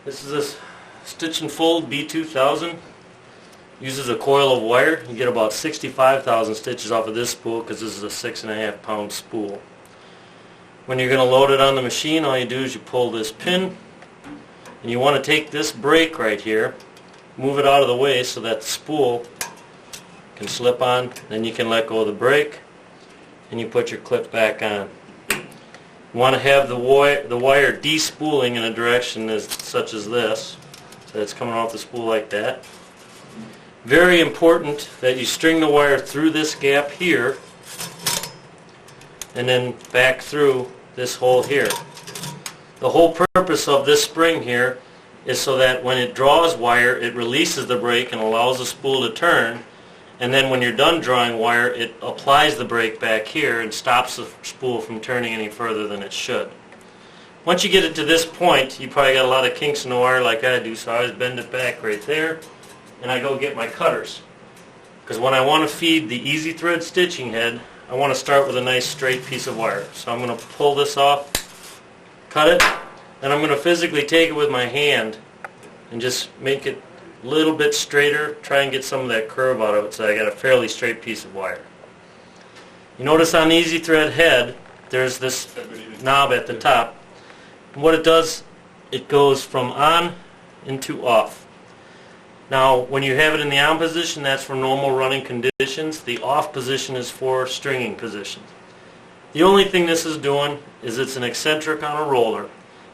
This is a Stitch and Fold B2000. Uses a coil of wire. You get about 65,000 stitches off of this spool because this is a 6.5 pound spool. When you're going to load it on the machine, all you do is you pull this pin, and you want to take this brake right here, move it out of the way so that the spool can slip on. Then you can let go of the brake, and you put your clip back on. You want to have the wire de-spooling in a direction such as this, so it's coming off the spool like that. Very important that you string the wire through this gap here and then back through this hole here. The whole purpose of this spring here is so that when it draws wire, it releases the brake and allows the spool to turn, and then when you're done drawing wire, it applies the brake back here and stops the spool from turning any further than it should. Once you get it to this point, you probably got a lot of kinks in the wire like I do, so I always bend it back right there, and I go get my cutters. Because when I want to feed the easy thread stitching head, I want to start with a nice straight piece of wire. So I'm going to pull this off, cut it, and I'm going to physically take it with my hand and just make it a little bit straighter, try and get some of that curve out of it so I got a fairly straight piece of wire. You notice on the easy thread head, there's this knob at the top. And what it does, it goes from on into off. Now, when you have it in the on position, that's for normal running conditions. The off position is for stringing positions. The only thing this is doing is it's an eccentric on a roller.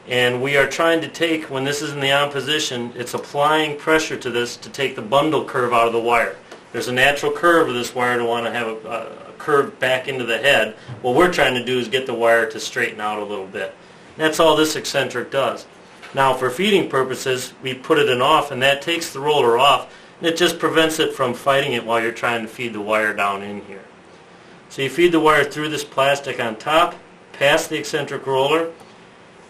And we are trying to take, when this is in the on position, it's applying pressure to this to take the bundle curve out of the wire. There's a natural curve of this wire to want to have a curve back into the head. What we're trying to do is get the wire to straighten out a little bit. That's all this eccentric does. Now, for feeding purposes, we put it in off, and that takes the roller off, and it just prevents it from fighting it while you're trying to feed the wire down in here. So you feed the wire through this plastic on top, past the eccentric roller,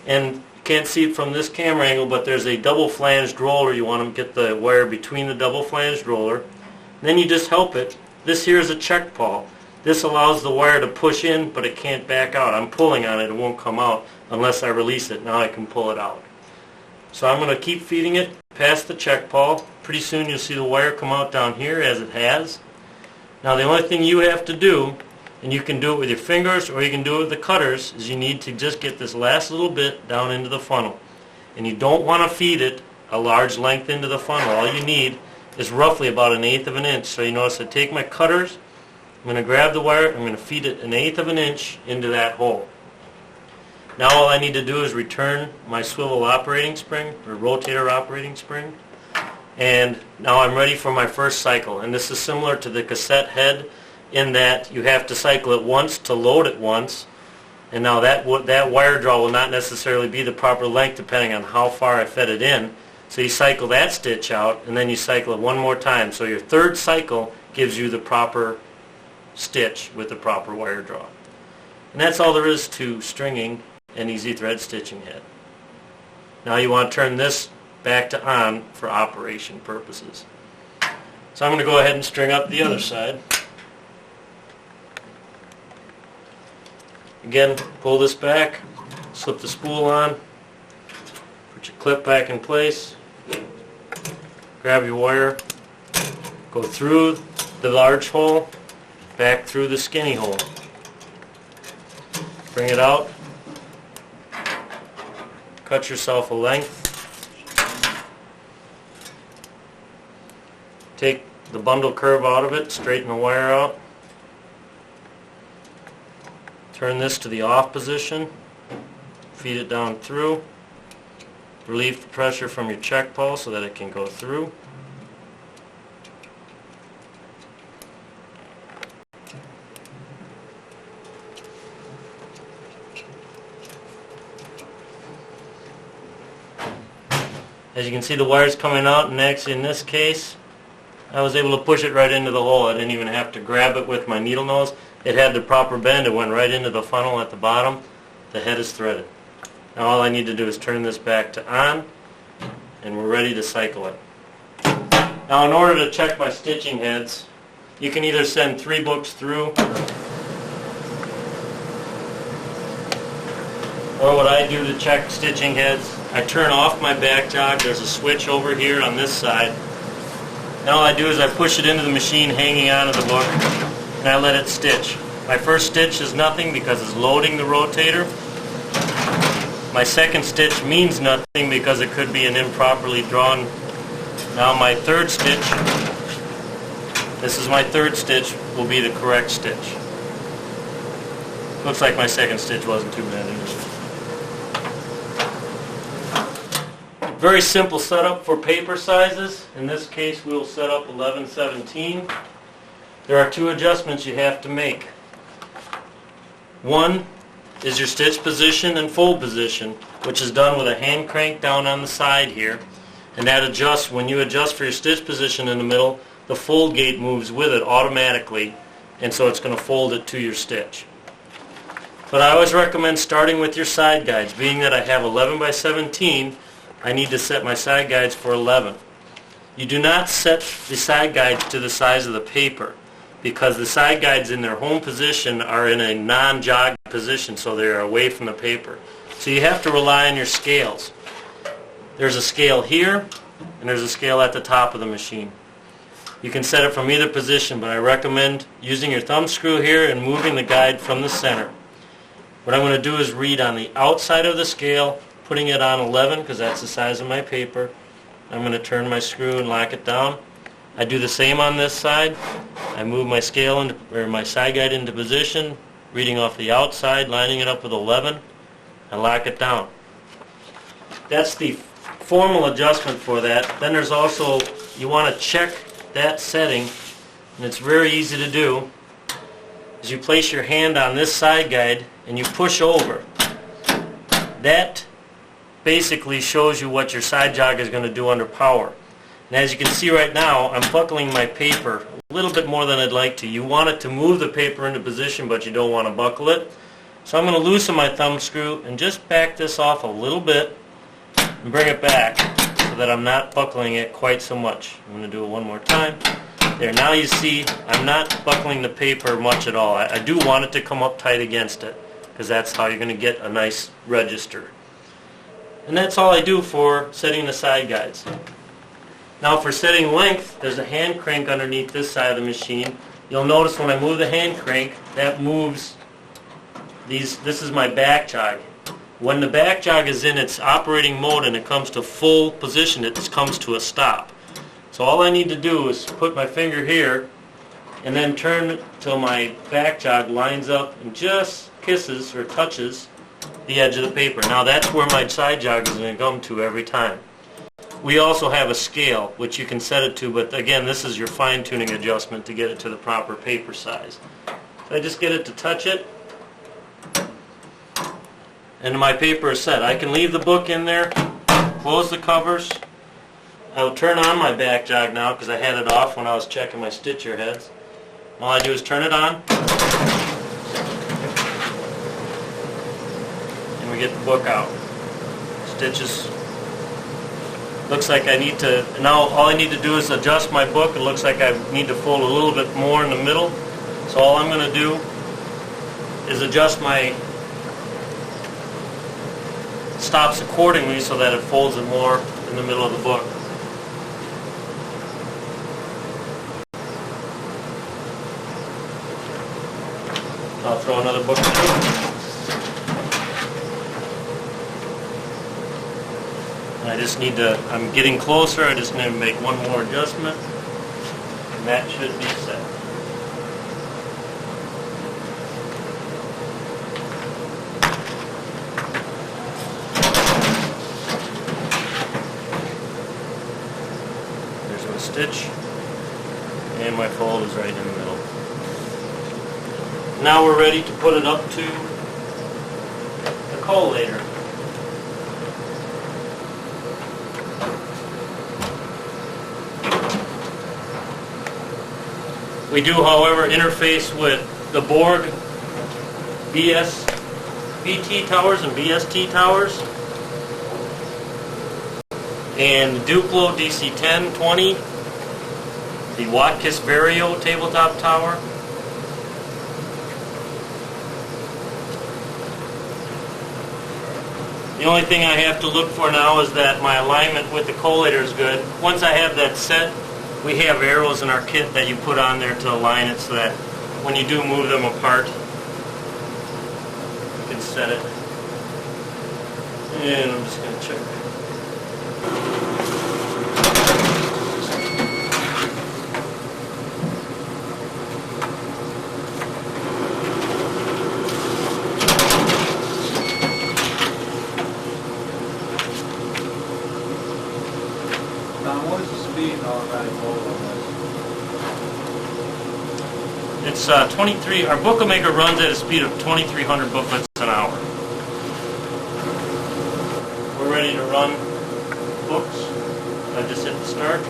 and you can't see it from this camera angle, but there's a double flanged roller. You want to get the wire between the double flanged roller. And then you just help it. This here is a check pawl. This allows the wire to push in, but it can't back out. I'm pulling on it. It won't come out unless I release it. Now I can pull it out. So I'm going to keep feeding it past the check pawl. Pretty soon you'll see the wire come out down here as it has. Now the only thing you have to do, and you can do it with your fingers or you can do it with the cutters, is you need to just get this last little bit down into the funnel. And you don't want to feed it a large length into the funnel. All you need is roughly about 1/8 of an inch. So you notice I take my cutters, I'm going to grab the wire, I'm going to feed it 1/8 of an inch into that hole. Now all I need to do is return my swivel operating spring, or rotator operating spring, and now I'm ready for my first cycle. And this is similar to the cassette head in that you have to cycle it once to load it once, and now that wire draw will not necessarily be the proper length depending on how far I fed it in. So you cycle that stitch out, and then you cycle it one more time. So your third cycle gives you the proper stitch with the proper wire draw. And that's all there is to stringing an easy thread stitching head. Now you want to turn this back to on for operation purposes. So I'm going to go ahead and string up the other side. Again, pull this back, slip the spool on, put your clip back in place, grab your wire, go through the large hole, back through the skinny hole. Bring it out. Cut yourself a length. Take the bundle curve out of it, straighten the wire out. Turn this to the off position. Feed it down through. Relieve the pressure from your check pawl so that it can go through. As you can see, the wire's coming out, and actually in this case I was able to push it right into the hole. I didn't even have to grab it with my needle nose. It had the proper bend. It went right into the funnel at the bottom. The head is threaded. Now all I need to do is turn this back to on, and we're ready to cycle it. Now in order to check my stitching heads, you can either send 3 books through, or what I do to check stitching heads I turn off my back jog. There's a switch over here on this side. And all I do is I push it into the machine hanging onto the book, and I let it stitch. My first stitch is nothing because it's loading the rotator. My second stitch means nothing because it could be an improperly drawn. Now my third stitch, this is my third stitch, will be the correct stitch. Looks like my second stitch wasn't too bad either. Very simple setup for paper sizes. In this case we'll set up 11/17. There are two adjustments you have to make. One is your stitch position and fold position, which is done with a hand crank down on the side here. And that adjusts, when you adjust for your stitch position in the middle, the fold gate moves with it automatically, and so it's going to fold it to your stitch. But I always recommend starting with your side guides. Being that I have 11/17, I need to set my side guides for 11. You do not set the side guides to the size of the paper, because the side guides in their home position are in a non-jog position, so they're away from the paper. So you have to rely on your scales. There's a scale here, and there's a scale at the top of the machine. You can set it from either position, but I recommend using your thumb screw here and moving the guide from the center. What I'm going to do is read on the outside of the scale, putting it on 11 because that's the size of my paper. I'm going to turn my screw and lock it down. I do the same on this side. I move my scale into, or my side guide into position, reading off the outside, lining it up with 11, and lock it down. That's the formal adjustment for that. Then there's also, you want to check that setting, and it's very easy to do. Is you place your hand on this side guide and you push over. That basically shows you what your side jog is going to do under power. And as you can see right now, I'm buckling my paper a little bit more than I'd like to. You want it to move the paper into position, but you don't want to buckle it. So I'm going to loosen my thumb screw and just back this off a little bit and bring it back so that I'm not buckling it quite so much. I'm going to do it one more time. There, now you see I'm not buckling the paper much at all. I do want it to come up tight against it, because that's how you're going to get a nice register. And that's all I do for setting the side guides. Now for setting length, there's a hand crank underneath this side of the machine. You'll notice when I move the hand crank, that moves these. This is my back jog. When the back jog is in its operating mode and it comes to full position, it comes to a stop. So all I need to do is put my finger here and then turn till my back jog lines up and just kisses or touches the edge of the paper. Now that's where my side jog is going to come to every time. We also have a scale which you can set it to, but again, this is your fine-tuning adjustment to get it to the proper paper size. So I just get it to touch it, and my paper is set. I can leave the book in there, close the covers. I'll turn on my back jog now because I had it off when I was checking my stitcher heads. All I do is turn it on, and we get the book out. Stitches. Looks like I need to, now all I need to do is adjust my book. It looks like I need to fold a little bit more in the middle. So all I'm going to do is adjust my stops accordingly so that it folds it more in the middle of the book. I'll throw another book in. I just need to, I'm getting closer, I just need to make one more adjustment, and that should be set. There's my stitch, and my fold is right in the middle. Now we're ready to put it up to the collator. We do, however, interface with the Borg BT towers and BST towers, and the Duplo DC-1020, the Watkis Vario tabletop tower, The only thing I have to look for now is that my alignment with the collator is good. Once I have that set, we have arrows in our kit that you put on there to align it so that when you do move them apart, you can set it. And I'm just going to check. What is the speed in automatic mold on this? It's 23, our bookmaker runs at a speed of 2,300 booklets an hour. We're ready to run books. I just hit the start.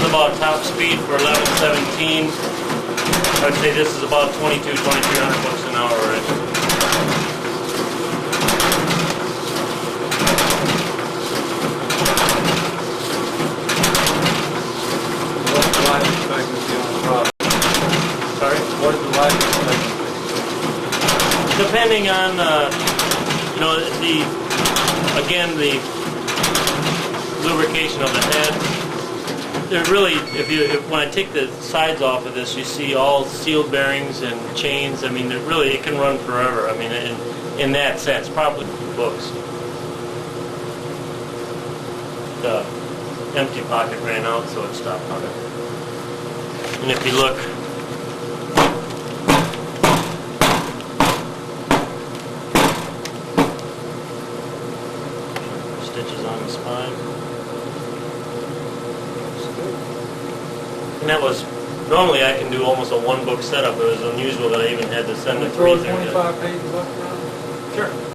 About top speed for 1117. I'd say this is about 2,300 books an hour, right? What's the life expectancy on the product? Sorry? What is the life expectancy? Depending on, the lubrication of the head. There really, when I take the sides off of this, you see all sealed bearings and chains. I mean, it can run forever. I mean, in that sense, probably books. The empty pocket ran out, so it stopped running. And if you look, stitches on the spine. And that was, normally I can do almost a one book setup. It was unusual that I even had to send the Throw 3 things. 25 pages up front? Sure.